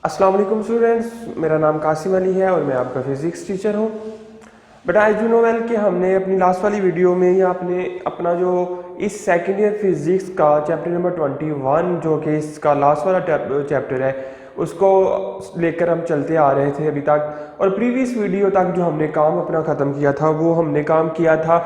अस्सलाम वालेकुम स्टूडेंट्स, मेरा नाम कासिम अली है और मैं आपका फिज़िक्स टीचर हूँ। बेटा एज यू नो वेल कि हमने अपनी लास्ट वाली वीडियो में या अपना जो इस सेकेंड ईयर फिज़िक्स का चैप्टर नंबर 21 जो कि इसका लास्ट वाला चैप्टर है उसको लेकर हम चलते आ रहे थे अभी तक। और प्रीवियस वीडियो तक जो हमने काम अपना ख़त्म किया था वो हमने काम किया था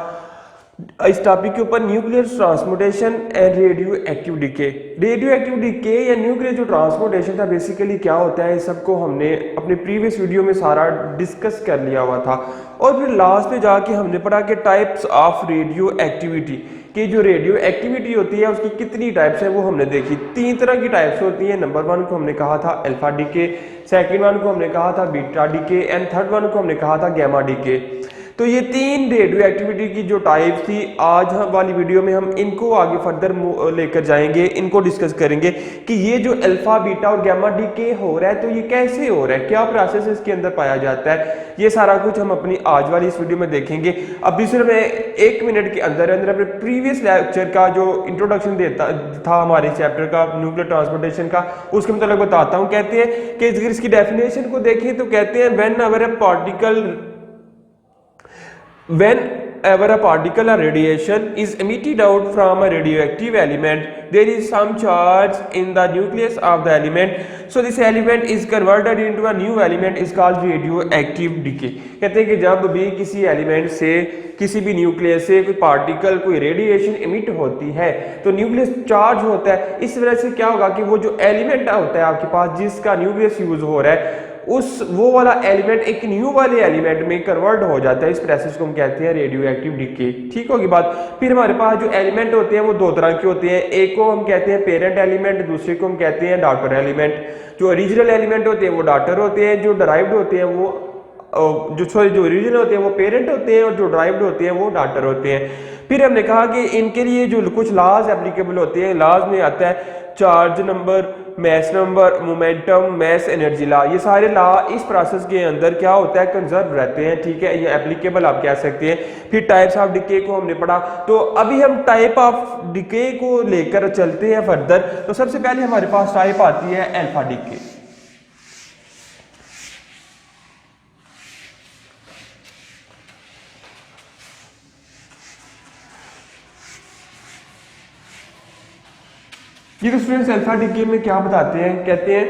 इस टॉपिक के ऊपर nuclear transportation and radioactive decay. Radioactive decay या न्यूक्लियर जो ट्रांसपोर्टेशन था बेसिकली क्या होता है, इस सबको हमने अपने प्रीवियस वीडियो में सारा डिस्कस कर लिया हुआ था। और फिर लास्ट में जाके हमने पढ़ा कि टाइप्स ऑफ रेडियो एक्टिविटी, कि जो रेडियो एक्टिविटी होती है उसकी कितनी टाइप्स है वो हमने देखी। 3 तरह की टाइप्स होती हैं। नंबर 1 को हमने कहा था अल्फा डीके, सेकेंड 1 को हमने कहा था बीटा डीके एंड थर्ड 1 को हमने कहा था गैमा डीके। तो ये 3 रेडियो एक्टिविटी की जो टाइप थी, आज हम वाली वीडियो में हम इनको आगे फर्दर लेकर जाएंगे, इनको डिस्कस करेंगे कि ये जो अल्फा बीटा और गैमा डीके हो रहा है तो ये कैसे हो रहा है, क्या प्रोसेस इसके अंदर पाया जाता है, ये सारा कुछ हम अपनी आज वाली इस वीडियो में देखेंगे। अभी सिर्फ मैं 1 मिनट के अंदर अंदर अपने प्रीवियस लेक्चर का जो इंट्रोडक्शन देता था हमारे चैप्टर का न्यूक्लियर ट्रांसपोर्टेशन का, उसके मतलब बताता हूँ। कहते हैं कि अगर इसकी डेफिनेशन को देखें तो कहते हैं whenever a particle or radiation is emitted out from a radioactive element, there is some charge in the nucleus of the element. So this element is converted into a new element is called radioactive decay. कहते हैं कि जब भी किसी element से, किसी भी nucleus से कोई पार्टिकल, कोई रेडिएशन इमिट होती है तो न्यूक्लियस चार्ज होता है। इस वजह से क्या होगा कि वो जो एलिमेंट होता है आपके पास जिसका न्यूक्लियस यूज हो रहा है वो वाला एलिमेंट एक न्यू वाले एलिमेंट में कन्वर्ट हो जाता है। इस प्रोसेस को हम कहते हैं रेडियो एक्टिव डीके। ठीक होगी बात। फिर हमारे पास जो एलिमेंट होते हैं वो 2 तरह के होते हैं। एक को हम कहते हैं पेरेंट एलिमेंट, दूसरे को हम कहते हैं डॉटर एलिमेंट। जो ओरिजिनल एलिमेंट होते हैं वो डॉटर होते हैं, जो डराइव्ड होते हैं वो जो ओरिजिनल होते हैं वो पेरेंट होते हैं और जो डराइव्ड होते हैं वो डॉटर होते हैं। फिर हमने कहा कि इनके लिए जो कुछ लॉज एप्लीकेबल होते हैं, लॉज में आता है charge number, mass number, momentum, mass energy law. ये सारे लॉ इस प्रोसेस के अंदर क्या होता है, कंजर्व रहते हैं। ठीक है, ये एप्लीकेबल आप कह सकते हैं। फिर टाइप्स ऑफ डिके को हमने पढ़ा, तो अभी हम टाइप ऑफ डिके को लेकर चलते हैं फर्दर। तो सबसे पहले हमारे पास टाइप आती है अल्फा डिके। ये तो स्टूडेंट्स अल्फा डीके में क्या बताते हैं, कहते हैं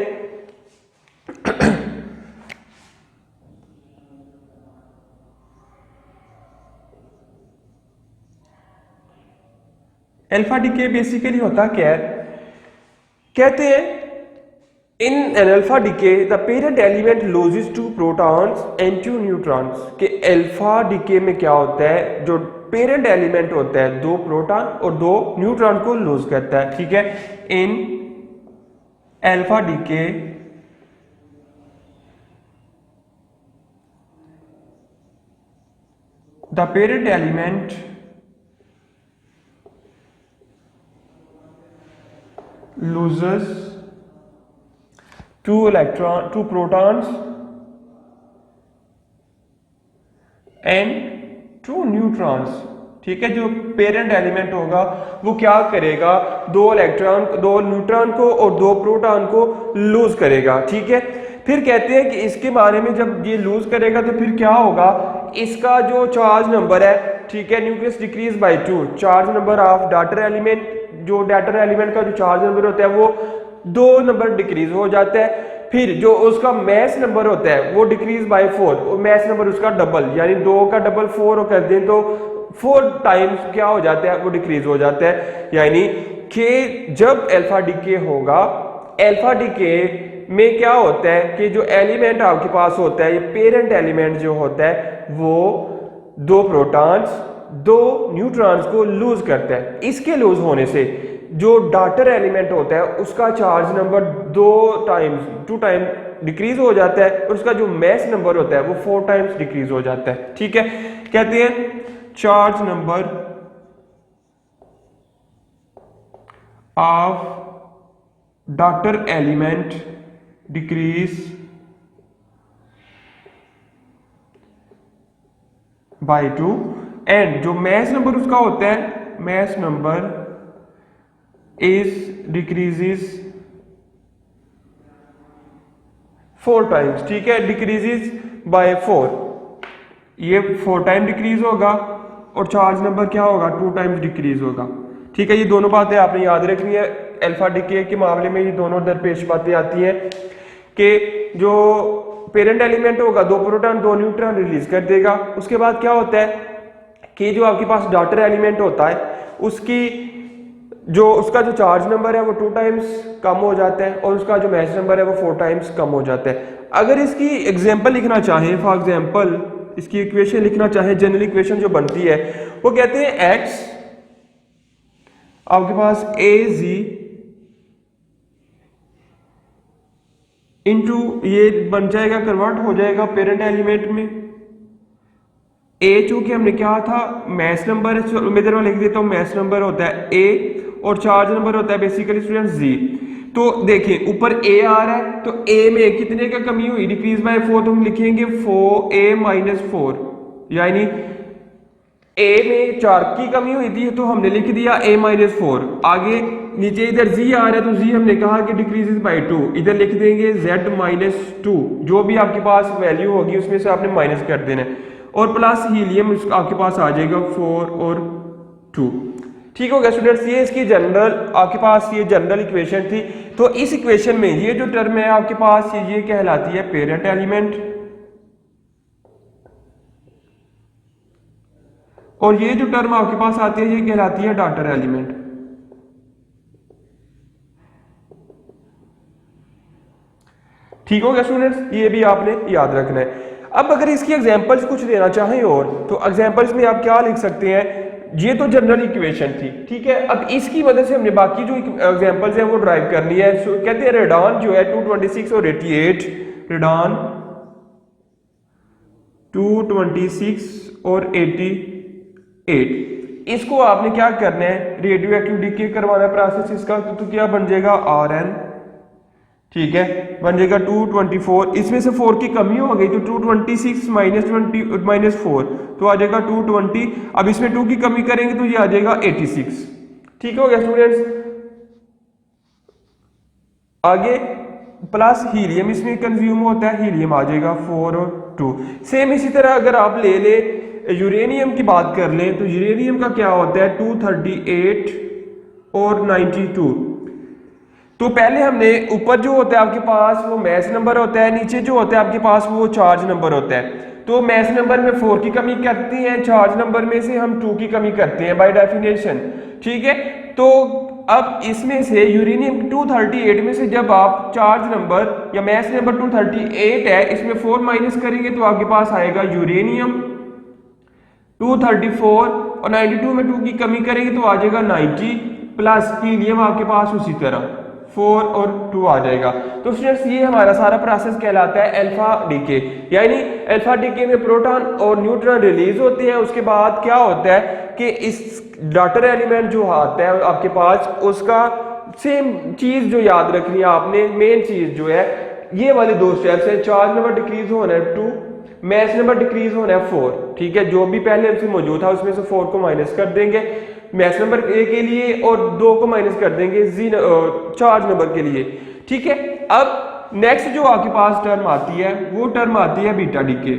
अल्फा डीके बेसिकली होता क्या है, कहते हैं in an alpha decay the parent element loses 2 protons and 2 neutrons. के अल्फा डीके में क्या होता है, जो पेरेंट एलिमेंट होता है 2 प्रोटॉन और 2 न्यूट्रॉन को लूज करता है। ठीक है, in alpha decay the parent element loses 2 protons and 2 neutrons। ठीक है, जो पेरेंट एलिमेंट होगा वो क्या करेगा, 2 न्यूट्रॉन को और 2 प्रोटॉन को लूज करेगा। ठीक है, फिर कहते हैं कि इसके बारे में जब ये लूज करेगा तो फिर क्या होगा, इसका जो चार्ज नंबर है, ठीक है, nucleus decrease by 2, charge number of daughter element, जो डॉटर एलिमेंट का जो चार्ज नंबर होता है वो 2 नंबर डिक्रीज हो जाता है। फिर जो उसका मैस नंबर होता है वो डिक्रीज बाय 4, और मैस नंबर उसका डबल, यानी 2 का डबल 4 कर दें तो 4 टाइम्स क्या हो जाता है, वो डिक्रीज हो जाता है। यानी कि जब अल्फा डीके होगा, अल्फा डीके में क्या होता है कि जो एलिमेंट आपके पास होता है, ये पेरेंट एलिमेंट जो होता है वो 2 प्रोटॉन्स 2 न्यूट्रॉन्स को लूज करता है। इसके लूज होने से जो डॉटर एलिमेंट होता है उसका चार्ज नंबर 2 टाइम डिक्रीज हो जाता है और उसका जो मैस नंबर होता है वो 4 टाइम्स डिक्रीज हो जाता है। ठीक है, कहते हैं charge number of daughter element decrease by 2 and जो मैस नंबर उसका होता है, mass number is decreases 4 times, ठीक है, डिक्रीजेज बाय 4, ये 4 टाइम डिक्रीज होगा और चार्ज नंबर क्या होगा 2 टाइम्स डिक्रीज होगा, ठीक है। ये दोनों बातें आपने याद रखनी है। अल्फा डिके के मामले में ये दोनों दरपेश बातें आती हैं कि जो पेरेंट एलिमेंट होगा 2 प्रोटॉन 2 न्यूट्रॉन रिलीज कर देगा। उसके बाद क्या होता है कि जो आपके पास डॉटर एलिमेंट होता है उसका जो चार्ज नंबर है वो 2 टाइम्स कम हो जाता है और उसका जो मैच नंबर है वो 4 टाइम्स कम हो जाता है। अगर इसकी एग्जांपल लिखना चाहें, फॉर एग्जांपल इसकी इक्वेशन लिखना चाहें, जनरल इक्वेशन जो बनती है वो कहते हैं x आपके पास az इंटू ये बन जाएगा, कन्वर्ट हो जाएगा पेरेंट एलिमेंट में। ए चूंकि हमने क्या था मैथ नंबर, मैं इधर लिख देता हूं, मैथ नंबर होता है ए और चार्ज नंबर होता है बेसिकली स्टूडेंट जी। तो देखिए ऊपर ए आ रहा है तो ए में कितने का कमी हुई, डिक्रीज बाय 4, तो हम लिखेंगे 4a-4, यानी ए में 4 की कमी हुई थी तो हमने लिख दिया a-4। आगे नीचे इधर जी आ रहा है तो जी हमने कहा कि डिक्रीजेस बाय 2, इधर लिख देंगे z-2, जो भी आपके पास वैल्यू होगी उसमें से आपने माइनस कर देना है, और प्लस हीलियम आपके पास आ जाएगा 4 और 2। ठीक हो गया स्टूडेंट्स, ये इसकी जनरल आपके पास ये जनरल इक्वेशन थी। तो इस इक्वेशन में ये जो टर्म है आपके पास ये कहलाती है पेरेंट एलिमेंट, और ये जो टर्म आपके पास आती है ये कहलाती है डॉटर एलिमेंट। ठीक हो गया स्टूडेंट्स, ये भी आपने याद रखना है। अब अगर इसकी एग्जांपल्स कुछ देना चाहें और तो एग्जांपल्स में आप क्या लिख सकते हैं, ये तो जनरल इक्वेशन थी, ठीक है। अब इसकी मदद से हमने बाकी जो एग्जांपल्स हैं वो ड्राइव करनी है। कहते हैं रेडॉन जो है 226 और 88, रेडॉन 226 और 88, इसको आपने क्या करना है रेडियो एक्टिव डीके करवाना है प्रोसेस इसका, तो क्या बन जाएगा Rn, ठीक है, बन जाएगा 224, इसमें से 4 की कमी हो गई तो 226 माइनस 4 तो आ जाएगा 220। अब इसमें 2 की कमी करेंगे तो ये आ जाएगा 86। ठीक हो गया स्टूडेंट्स। आगे प्लस हीलियम इसमें कंज्यूम होता है, हीलियम आ जाएगा 4 और 2। सेम इसी तरह अगर आप ले ले यूरेनियम की बात कर लें तो यूरेनियम का क्या होता है 238 और 92। तो पहले हमने ऊपर जो होता है आपके पास वो मैस नंबर होता है, नीचे जो होता है आपके पास वो चार्ज नंबर होता है। तो मैस नंबर में 4 की कमी करते हैं, चार्ज नंबर में से हम 2 की कमी करते हैं बाय डेफिनेशन, ठीक है। तो अब इसमें से यूरेनियम 238 में से जब आप चार्ज नंबर या मैस नंबर 238 है इसमें 4 माइनस करेंगे तो आपके पास आएगा यूरेनियम 234 और 92 में 2 की कमी करेंगे तो आ जाएगा 90 प्लस हीलियम आपके पास उसी तरह 4 और 2 आ जाएगा। तो स्टूडेंट्स ये हमारा सारा प्रोसेस कहलाता है अल्फा डीके, यानी अल्फा डीके में प्रोटॉन और न्यूट्रॉन रिलीज होते हैं। उसके बाद क्या होता है कि इस डॉटर एलिमेंट जो आता है आपके पास उसका सेम चीज जो याद रखनी है आपने, मेन चीज जो है ये वाले 2 स्टेप्स है, चार्ज नंबर डिक्रीज होना है 2, मैस नंबर डिक्रीज होना है 4, ठीक है। जो भी पहले हमसे मौजूद था उसमें से 4 को माइनस कर देंगे मैस नंबर ए के लिए और 2 को माइनस कर देंगे जी चार्ज नंबर के लिए, ठीक है। अब नेक्स्ट जो आपके पास टर्म आती है वो टर्म आती है बीटा डीके।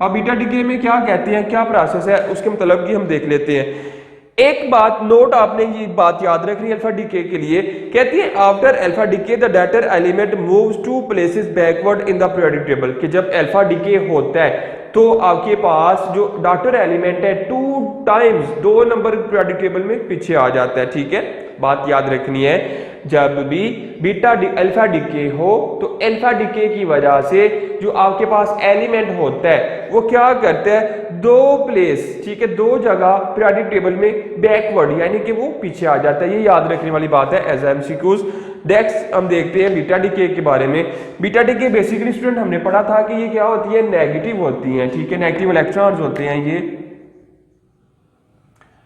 अब बीटा डीके में क्या कहते हैं, क्या प्रोसेस है, उसके मतलब की हम देख लेते हैं। एक बात नोट, आपने ये बात याद रखनी है अल्फा डीके के लिए, कहती है after alpha decay the daughter element moves 2 places backward in the periodic table, कि जब अल्फा डीके होता है तो आपके पास जो डॉटर एलिमेंट है 2 टाइम्स 2 नंबर पीरियोडिक टेबल में पीछे आ जाता है, ठीक है। बात याद रखनी है, जब भी बीटा अल्फा डीके हो तो अल्फा डीके की वजह से जो आपके पास एलिमेंट होता है वो क्या करता है 2 प्लेस, ठीक है, 2 जगह पीरियोडिक टेबल में बैकवर्ड यानी कि वो पीछे आ जाता है। ये याद रखने वाली बात है एज एमसीक्यूज। नेक्स्ट हम देखते हैं बीटा डीके के बारे में। बीटा डीके बेसिकली स्टूडेंट हमने पढ़ा था कि ये क्या होती है, नेगेटिव होती हैं, ठीक है, नेगेटिव इलेक्ट्रॉन्स होते हैं ये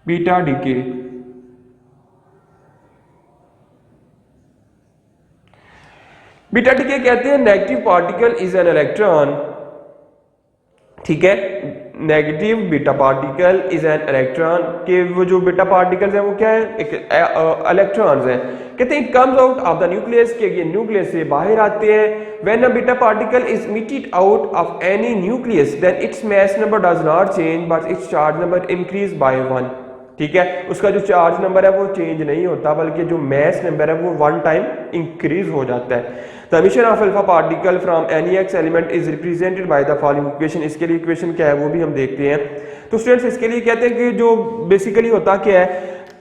बीटा डीके। बीटा डीके कहते हैं negative particle is an electron, ठीक है, negative beta particle is an electron, के वो जो बीटा पार्टिकल्स हैं वो क्या है, एक इलेक्ट्रॉन्स हैं। कहते हैं it comes out of the nucleus, के ये न्यूक्लियस से बाहर आते हैं। When a beta particle is emitted out of any nucleus then its mass number does not change but its charge number increase by 1। ठीक है, उसका जो चार्ज नंबर है वो चेंज नहीं होता, बल्कि जो मास नंबर है वो 1 टाइम इंक्रीज हो जाता है। The emission of alpha particle from any x element is represented by the following equation. इसके लिए इक्वेशन क्या है वो भी हम देखते हैं। तो स्टूडेंट्स इसके लिए कहते हैं कि जो बेसिकली होता क्या है,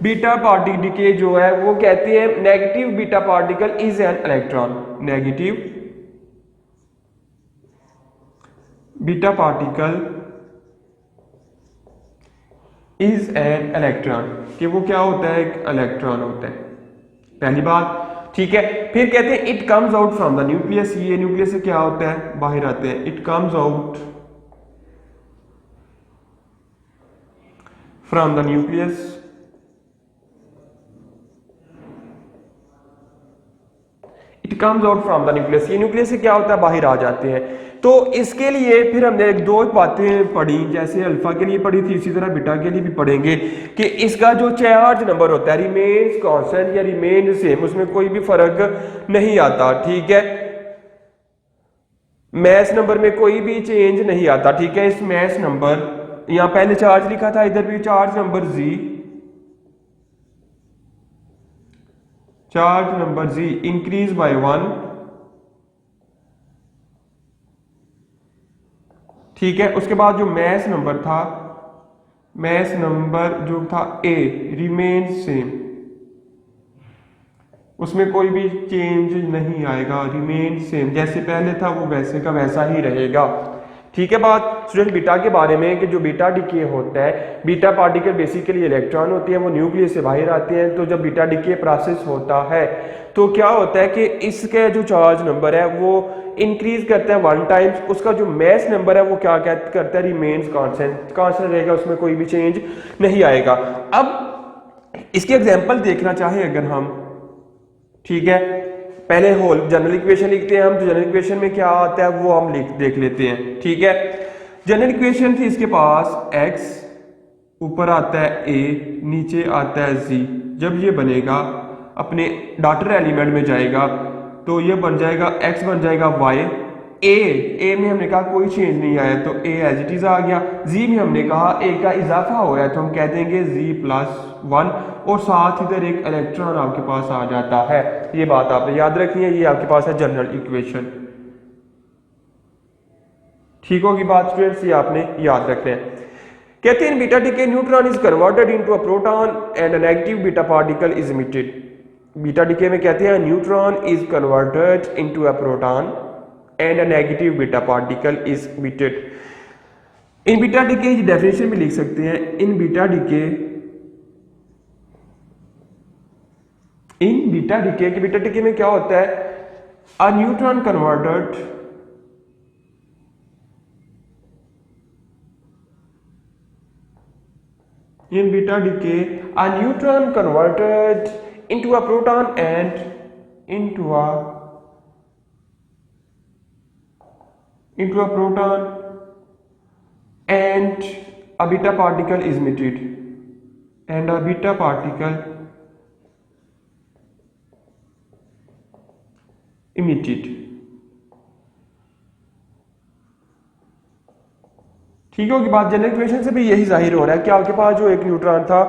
बीटा पार्टिकल डीके जो है वो कहते हैं negative beta particle is an electron, negative beta particle is an electron, कि वो क्या होता है, एक इलेक्ट्रॉन होता है, पहली बात। ठीक है, फिर कहते हैं it comes out from the nucleus, ये न्यूक्लियस से क्या होता है, बाहर आते हैं। It comes out from the nucleus, it comes out from the nucleus, ये न्यूक्लियस से क्या होता है, बाहर आ जाते हैं। तो इसके लिए फिर हमने एक दो बातें पढ़ी, जैसे अल्फा के लिए पढ़ी थी, इसी तरह बीटा के लिए भी पढ़ेंगे कि इसका जो चार्ज नंबर होता है रिमेन्स कांस्टेंट या रिमेन सेम, उसमें कोई भी फर्क नहीं आता। ठीक है, मैस नंबर में कोई भी चेंज नहीं आता। ठीक है, इस मैस नंबर, यहां पहले चार्ज लिखा था, इधर भी चार्ज नंबर जी, चार्ज नंबर जी इंक्रीज बाय 1। ठीक है, उसके बाद जो मैस नंबर था, मैस नंबर जो था ए रिमेन सेम, उसमें कोई भी चेंज नहीं आएगा, रिमेन सेम, जैसे पहले था वो वैसे का वैसा ही रहेगा। ठीक है बात स्टूडेंट बीटा के बारे में, कि जो बीटा डिके होता है, बीटा पार्टिकल बेसिकली इलेक्ट्रॉन होते हैं, वो न्यूक्लियस से बाहर आते हैं। तो जब बीटा डिके प्रोसेस होता है तो क्या होता है कि इसका जो चार्ज नंबर है वो इंक्रीज करता है 1 टाइम्स, उसका जो मैस नंबर है वो क्या करता है, रिमेन्स कांस्टेंट, कांस्टेंट रहेगा, उसमें कोई भी चेंज नहीं आएगा। अब इसकी एग्जांपल देखना चाहे अगर हम, ठीक है, पहले होल जनरल इक्वेशन लिखते हैं हम, तो जनरल इक्वेशन में क्या आता है वो हम देख लेते हैं। ठीक है, जनरल इक्वेशन थी इसके पास x, ऊपर आता है a, नीचे आता है z। जब ये बनेगा अपने डॉटर एलिमेंट में जाएगा तो ये बन जाएगा x बन जाएगा y, a में हमने कहा कोई चेंज नहीं आया तो a एज इट इज आ गया, z में हमने कहा a का इजाफा हो रहा है तो हम कह देंगे z+1, और साथ इधर एक इलेक्ट्रॉन आपके पास आ जाता है। ये बात आपने याद रखनी है, ये आपके पास है जनरल इक्वेशन। ठीक होगी बात स्टूडेंट्स, ये आपने याद रखना है। कहते हैं beta decay neutron is converted into a proton and a negative beta particle is emitted. Beta decay में कहते हैं neutron is converted into a proton and a negative beta particle is emitted. In beta decay की definition भी लिख सकते हैं, इन beta decay के beta decay में क्या होता है, a neutron converted in beta decay, a neutron converted into a proton and into a proton and a beta particle is emitted, and a beta particle emitted। ठीक होगी बात। General equation से भी यही जाहिर हो रहा है कि आपके पास जो एक न्यूट्रॉन था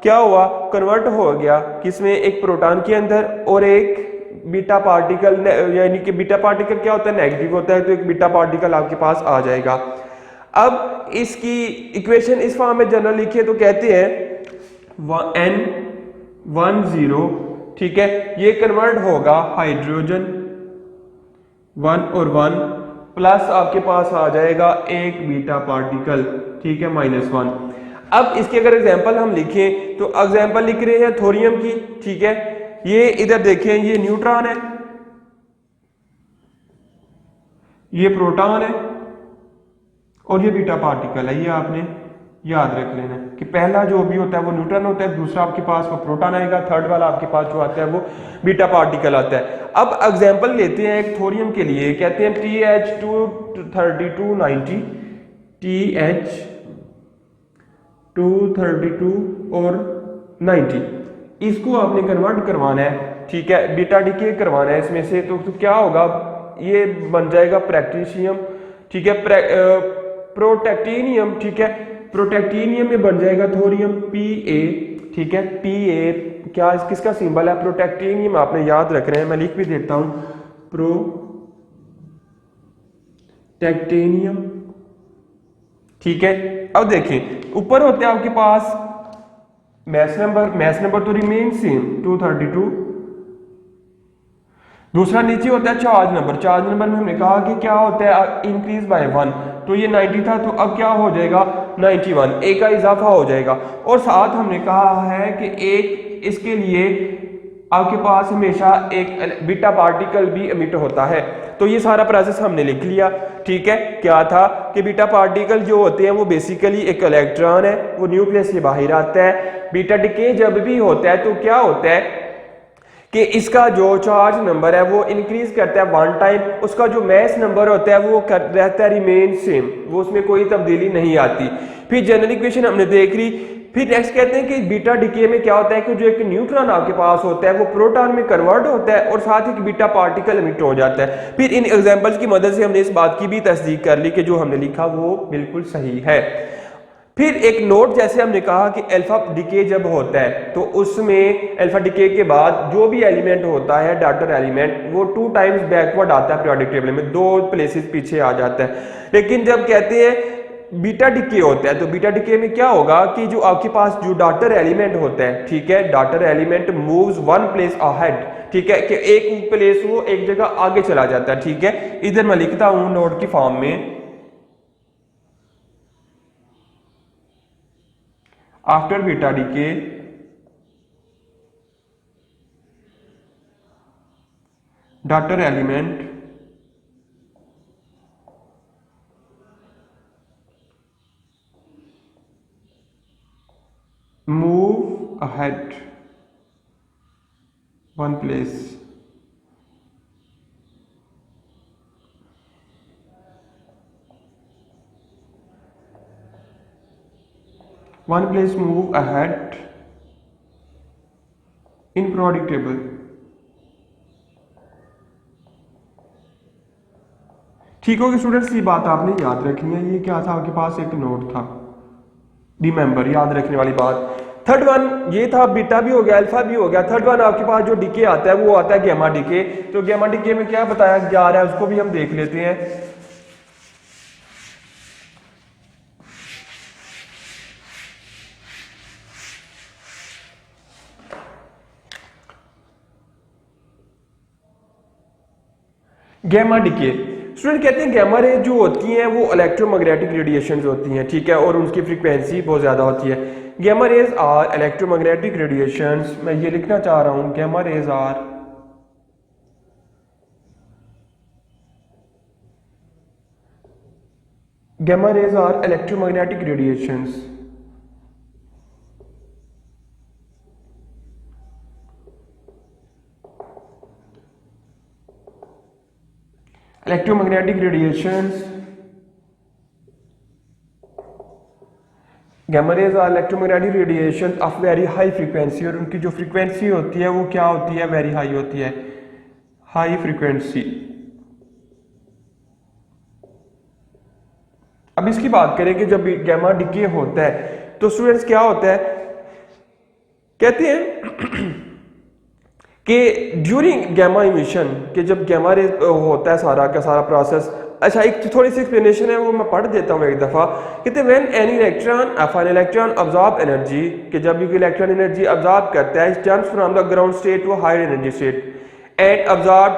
क्या हुआ, कन्वर्ट हो गया किसमें, एक प्रोटॉन के अंदर, और एक बीटा पार्टिकल, यानी कि बीटा पार्टिकल क्या होता है, नेगेटिव होता है, तो एक बीटा पार्टिकल आपके पास आ जाएगा। अब इसकी इक्वेशन इस फॉर्म में जनरल लिखिए तो कहते हैं N10, ठीक है, ये कन्वर्ट होगा हाइड्रोजन 1 और 1 प्लस आपके पास आ जाएगा एक बीटा पार्टिकल, ठीक है, -1। अब इसकी अगर एग्जांपल हम लिखें तो एग्जांपल लिख रहे हैं थोरियम की। ठीक है, ये इधर देखें, ये न्यूट्रॉन है, ये प्रोटॉन है और ये बीटा पार्टिकल है। ये आपने याद रख लेना कि पहला जो भी होता है वो न्यूट्रॉन होता है, दूसरा आपके पास वो प्रोटॉन आएगा, थर्ड वाला आपके पास जो आता है वो बीटा पार्टिकल आता है। अब एग्जांपल लेते हैं एक थोरियम के लिए, कहते हैं TH23290, TH 232 और 90, इसको आपने कन्वर्ट करवाना है, ठीक है, बीटा डीके करवाना है इसमें से। तो क्या होगा, ये बन जाएगा प्रेक्टिशियम, ठीक है, प्रोटेक्टिनियम, ठीक है, प्रोटेक्टिनियम में बन जाएगा थोरियम Pa, ठीक है, Pa क्या किसका सिंबल है, प्रोटेक्टिनियम आपने याद रख रहे हैं, मैं लिख भी देता हूं, प्रोटेक्टिनियम, ठीक है। अब देखिए ऊपर होते हैं आपके पास मैस नंबर तो रिमेन सेम 232, दूसरा नीचे होता है चार्ज नंबर में हमने कहा कि क्या होता है, इंक्रीज बाय 1, तो ये 90 था, तो अब क्या हो जाएगा 91, एक का इजाफा हो जाएगा। और साथ हमने कहा है कि एक इसके लिए आपके पास हमेशा एक बीटा पार्टिकल भी एमिट होता है। तो ये सारा प्रोसेस हमने लिख लिया, ठीक है। क्या था कि बीटा पार्टिकल जो होते हैं वो बेसिकली एक इलेक्ट्रॉन है, वो न्यूक्लियस से बाहर आता है। बीटा डिके जब भी होता है तो क्या होता है कि इसका जो चार्ज नंबर है वो इंक्रीज करता है 1 टाइम, उसका जो मैस नंबर होता है वो रहता है रिमेन सेम, वो उसमें कोई तब्दीली नहीं आती। फिर जनरल इक्वेशन हमने देख ली। फिर नेक्स्ट कहते हैं कि बीटा डीके में क्या होता है कि जो एक न्यूट्रॉन आपके पास होता है वो प्रोटॉन में कन्वर्ट होता है और साथ ही बीटा पार्टिकल एमिट हो जाता है। फिर इन एग्जांपल्स की मदद से हमने इस बात की भी तस्दीक कर ली कि जो हमने लिखा वो बिल्कुल सही है। फिर एक नोट, जैसे हमने कहा कि अल्फा डीके जब होता है तो उसमें अल्फा डीके के बाद जो भी एलिमेंट होता है डॉटर एलिमेंट, वो 2 टाइम्स बैकवर्ड आता है पीरियोडिक टेबल में, 2 प्लेसेस पीछे आ जाता है। लेकिन जब कहते हैं बीटा डीके होता है तो बीटा डीके में क्या होगा कि जो आपके पास जो डॉटर एलिमेंट होता है, ठीक है, daughter element moves 1 place ahead, ठीक है, कि एक प्लेस वो एक जगह आगे चला जाता है, ठीक है। इधर मैं लिखता हूं नोट की फॉर्म में, after beta decay daughter element move ahead 1 place, move ahead in periodic table। ठीक होगी स्टूडेंट्स, ये बात आपने याद रखनी है। ये क्या था, आपके पास एक नोट था, रिमेंबर, याद रखने वाली बात। थर्ड वन ये था, बीटा भी हो गया, अल्फा भी हो गया। थर्ड वन आपके पास जो डीके आता है वो आता है गैमा डीके। तो गैमा डीके में क्या बताया जा रहा है उसको भी हम देख लेते हैं। गैमा डीके स्टूडेंट कहते हैं गैमा रे जो होती हैं वो इलेक्ट्रोमैग्नेटिक रेडिएशंस होती हैं, ठीक है, और उनकी फ्रीक्वेंसी बहुत ज़्यादा होती है। Gamma rays are electromagnetic radiations, मैं ये लिखना चाह रहा हूँ, gamma rays are electromagnetic radiations. Electromagnetic radiations, gamma rays are electromagnetic radiation of very high frequency, और उनकी जो फ्रीक्वेंसी होती है वो क्या होती है, वेरी हाई होती है, हाई फ्रीक्वेंसी। अब इसकी बात करें कि जब गैमा डीके होता है तो स्टूडेंट्स क्या होता है, कहते हैं कि ड्यूरिंग गैमा इमिशन, कि जब गैमा रे होता है सारा का सारा प्रोसेस। अच्छा, एक थोड़ी सी एक्सप्लेनेशन है वो मैं पढ़ देता हूँ एक दफा। कहते हैं when any electron an electron absorb energy, कि जब भी इलेक्ट्रॉन एनर्जी अब्जॉर्ब करता है, turns from the ground state to higher energy state and absorb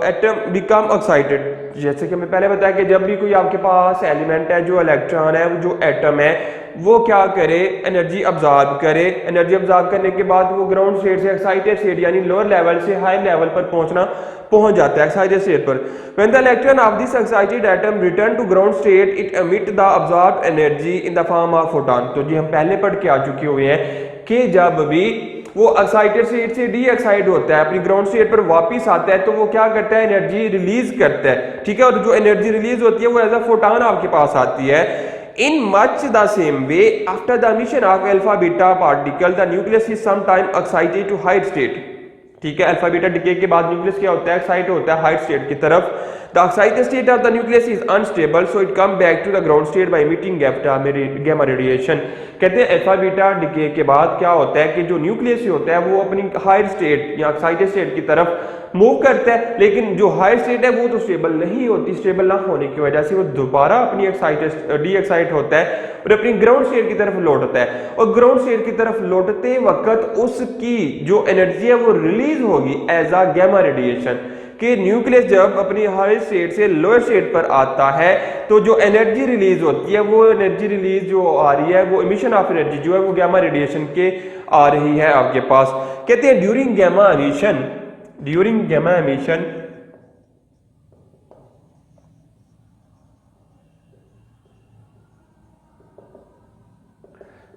atom become excited. जैसे कि मैं पहले बताया कि जब भी कोई आपके पास एलिमेंट है, जो इलेक्ट्रॉन है, जो एटम है, वो क्या करे, एनर्जी अब्जॉर्ब करे। एनर्जी अब्जॉर्ब करने के बाद वो ग्राउंड स्टेट से एक्साइटेड स्टेट यानी लोअर लेवल से हाई लेवल पर पहुंच जाता है एक्साइटेड स्टेट पर। When the electron of this excited atom return to ground state it emit the absorb energy in the form of photon. तो जी हम पहले पढ़ के आ चुके हुए हैं कि जब भी वो एक्साइटेड स्टेट से डी एक्साइट होता है, अपनी ग्राउंड स्टेट पर वापस आता है, तो वो क्या करता है, एनर्जी रिलीज करता है, ठीक है। और जो एनर्जी रिलीज होती है वो एज अ फोटॉन आपके पास आती है। In much the same way after the emission of alpha beta particle the nucleus is sometime excited to height state. ठीक है, अल्फा बीटा डिके के बाद न्यूक्लियस क्या होता है, एक्साइट होता है हाइट स्टेट की तरफ। The excited state of the nucleus is unstable so it come back to the ground state by emitting gamma radiation. कहते हैं अल्फा बीटा डिके के बाद क्या होता है कि जो न्यूक्लियस होता है वो अपनी हाइट स्टेट या एक्साइटेड स्टेट की तरफ मूव करता है, लेकिन जो हाई स्टेट है वो तो स्टेबल नहीं होती। स्टेबल ना होने की वजह से वो दोबारा अपनी डी एक्साइट होता है और अपनी ग्राउंड स्टेट की तरफ लौटता है, और ग्राउंड स्टेट की तरफ लौटते वक्त उसकी जो एनर्जी है वो रिलीज होगी एज अ गैमा रेडिएशन। कि न्यूक्लियस जब अपनी हाई स्टेट से लोअर स्टेट पर आता है तो जो एनर्जी रिलीज होती है वो एनर्जी रिलीज जो आ रही है वो इमिशन ऑफ एनर्जी जो है वो गैमा रेडिएशन के आ रही है आपके पास। कहते हैं during gamma emission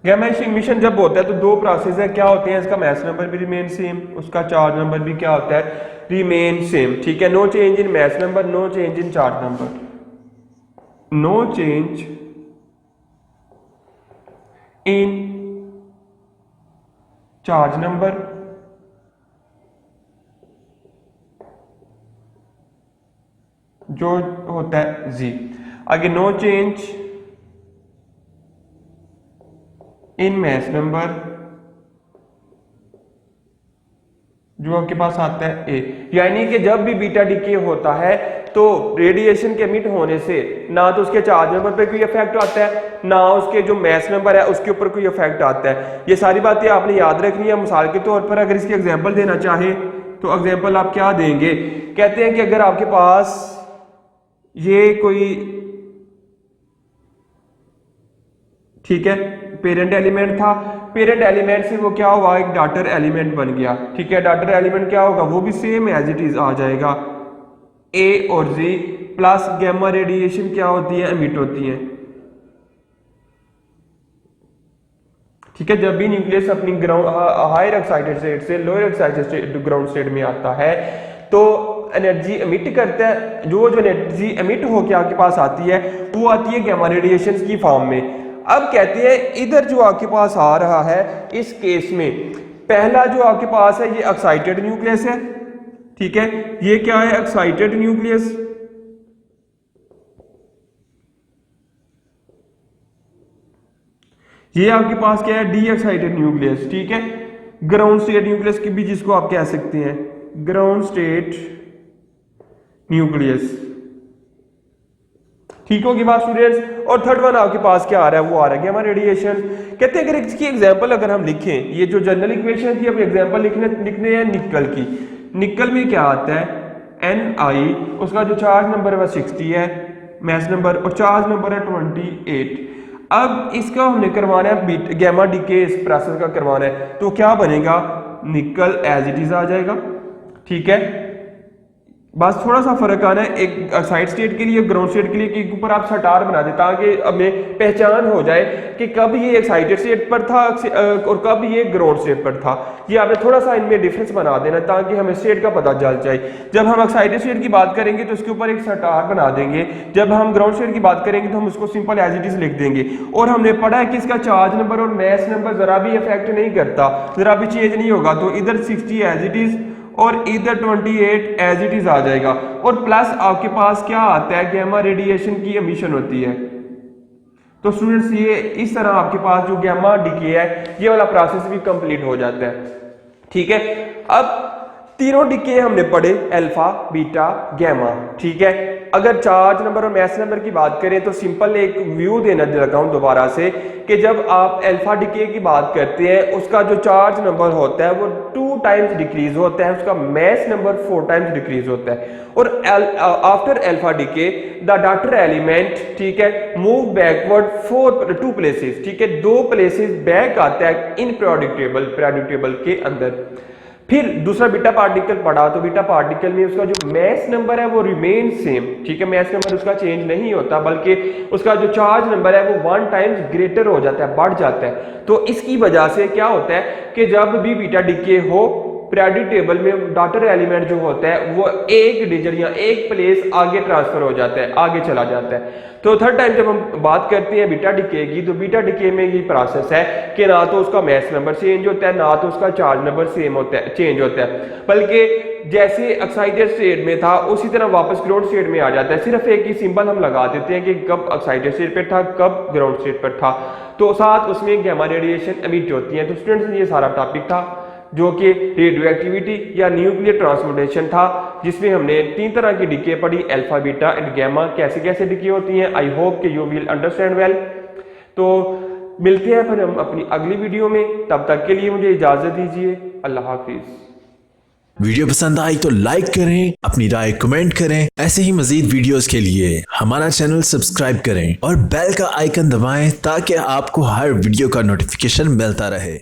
gamma emission जब होता है तो दो प्रोसेस है, क्या होते हैं, इसका मास नंबर भी रिमेन सेम, उसका चार्ज नंबर भी क्या होता है, रिमेन सेम। ठीक है, no change in mass number, no change in charge number, no change in charge number, जो होता है जी। आगे no change in mass number, जो आपके पास आता है ए। यानी कि जब भी बीटा डिके होता है तो रेडिएशन के एमिट होने से ना तो उसके चार्ज नंबर पे कोई इफेक्ट आता है ना उसके जो मास नंबर है उसके ऊपर कोई इफेक्ट आता है। ये सारी बातें आपने याद रखनी है। मिसाल के तौर पर अगर इसकी एग्जांपल देना चाहे तो एग्जांपल आप क्या देंगे, कहते हैं कि अगर आपके पास ये कोई, ठीक है, पेरेंट एलिमेंट था, पेरेंट एलिमेंट से वो क्या हुआ, एक डॉटर एलिमेंट बन गया। ठीक है, डॉटर एलिमेंट क्या होगा, वो भी सेम एज इट इज आ जाएगा, ए और जी प्लस गैमा रेडिएशन क्या होती है, एमिट होती है। ठीक है, जब भी न्यूक्लियस अपनी हायर एक्साइटेड स्टेट से लोअर एक्साइटेड ग्राउंड स्टेट में आता है तो एनर्जी एमिट करता है। जो एनर्जी एमिट होकर आपके पास आती है वो आती है गैमा रेडिएशन की फॉर्म में। अब कहते हैं इधर जो आपके पास आ रहा है इस केस में पहला जो आपके पास है ये एक्साइटेड न्यूक्लियस है। ठीक है, ये क्या है, एक्साइटेड न्यूक्लियस। ये आपके पास क्या है, डी एक्साइटेड न्यूक्लियस। ठीक है, ग्राउंड स्टेट न्यूक्लियस की भी जिसको आप कह सकते हैं ग्राउंड स्टेट न्यूक्लियस। ठीक होगी बात स्टूडेंट्स। और थर्ड वन आपके पास क्या आ रहा है, वो आ रहा है गैमा रेडिएशन। कहते हैं अगर इसकी एग्जांपल अगर हम लिखें, ये जो जनरल इक्वेशन थी अब एग्जांपल लिखने हैं निकल की। निकल में क्या आता है Ni, उसका जो चार्ज नंबर है वह 60 है मास नंबर और चार्ज नंबर है 28। अब इसका हमने करवाना है गैमा डीके, इस प्रोसेस का करवाना है तो क्या बनेगा, निकल एज इट इज आ जाएगा। ठीक है, बस थोड़ा सा फर्क आना है एक साइड स्टेट के लिए ग्राउंड स्टेट के लिए कि ऊपर आप स्टार बना दे ताकि हमें पहचान हो जाए कि कब ये एक्साइटेड स्टेट पर था और कब ये ग्राउंड स्टेट पर था। ये आपने थोड़ा सा इनमें डिफरेंस बना देना ताकि हमें स्टेट का पता चल जाए। जब हम एक्साइटेड स्टेट की बात करेंगे तो इसके ऊपर एक स्टार बना देंगे, जब हम ग्राउंड स्टेट की बात करेंगे तो हम उसको सिंपल एज इट इज लिख देंगे। और हमने पढ़ा है कि इसका चार्ज नंबर और मास नंबर जरा भी इफेक्ट नहीं करता, जरा भी चेंज नहीं होगा। तो इधर 60 एज इट इज और इधर 28 एज इट इज आ जाएगा। और प्लस आपके पास क्या आता है, गैमा रेडिएशन की एमिशन होती है। तो स्टूडेंट्स ये इस तरह आपके पास जो गैमा डीके है ये वाला प्रोसेस भी कंप्लीट हो जाता है। ठीक है, अब तीनों डीके हमने पढ़े, अल्फा बीटा गैमा। ठीक है, अगर चार्ज नंबर और मास नंबर की बात करें तो सिंपल एक व्यू देना लगा हूं दोबारा से कि जब आप अल्फा डीके की बात करते हैं उसका जो चार्ज नंबर होता है वो 2 टाइम्स डिक्रीज होता है, उसका मास नंबर 4 टाइम्स डिक्रीज होता है। और after alpha decay the daughter element, ठीक है, मूव बैकवर्ड 2 प्लेसेस। ठीक है, 2 प्लेसेस बैक आता है इन पीरियोडिक टेबल के अंदर। फिर दूसरा बीटा पार्टिकल पढ़ा तो बीटा पार्टिकल में उसका जो मास नंबर है वो रिमेन सेम। ठीक है, मास नंबर उसका चेंज नहीं होता बल्कि उसका जो चार्ज नंबर है वो 1 टाइम्स ग्रेटर हो जाता है, बढ़ जाता है। तो इसकी वजह से क्या होता है कि जब भी बीटा डीके हो पीरियोडिक टेबल में डॉटर एलिमेंट जो होता है वो एक डिजिट या एक प्लेस आगे ट्रांसफर हो जाता है, आगे चला जाता है। तो थर्ड टाइम जब हम बात करते हैं बीटा डिके की, तो बीटा डिके में ये प्रोसेस है कि ना तो उसका मास नंबर चेंज होता है, ना तो उसका चार्ज नंबर सेम होता है, चेंज होता है, बल्कि जैसे एक्साइटेड स्टेट में था उसी तरह वापस ग्राउंड स्टेट में आ जाता है। सिर्फ एक ही सिंबल हम लगा देते हैं कि कब एक्साइटेड स्टेट पर था, कब ग्राउंड स्टेट पर था, तो साथ उसमें गैमा रेडिएशन एमिट होती है। तो स्टूडेंट्स ये सारा टॉपिक था जो कि रेडियो एक्टिविटी या न्यूक्लियर ट्रांसमुटेशन था, जिसमें हमने 3 तरह की डिके पढ़ी, अल्फा, बीटा एंड गैमा, कैसे कैसे डिके होती हैं। आई होप कि यू विल अंडरस्टैंड वेल। तो मिलते हैं फिर हम अपनी अगली वीडियो में, तब तक के लिए मुझे इजाजत दीजिए। अल्लाह हाफिज। वीडियो पसंद आई तो लाइक करें, अपनी राय कमेंट करें। ऐसे ही मजीद वीडियोस के लिए हमारा चैनल सब्सक्राइब करें और बेल का आइकन दबाएं ताकि आपको हर वीडियो का नोटिफिकेशन मिलता रहे।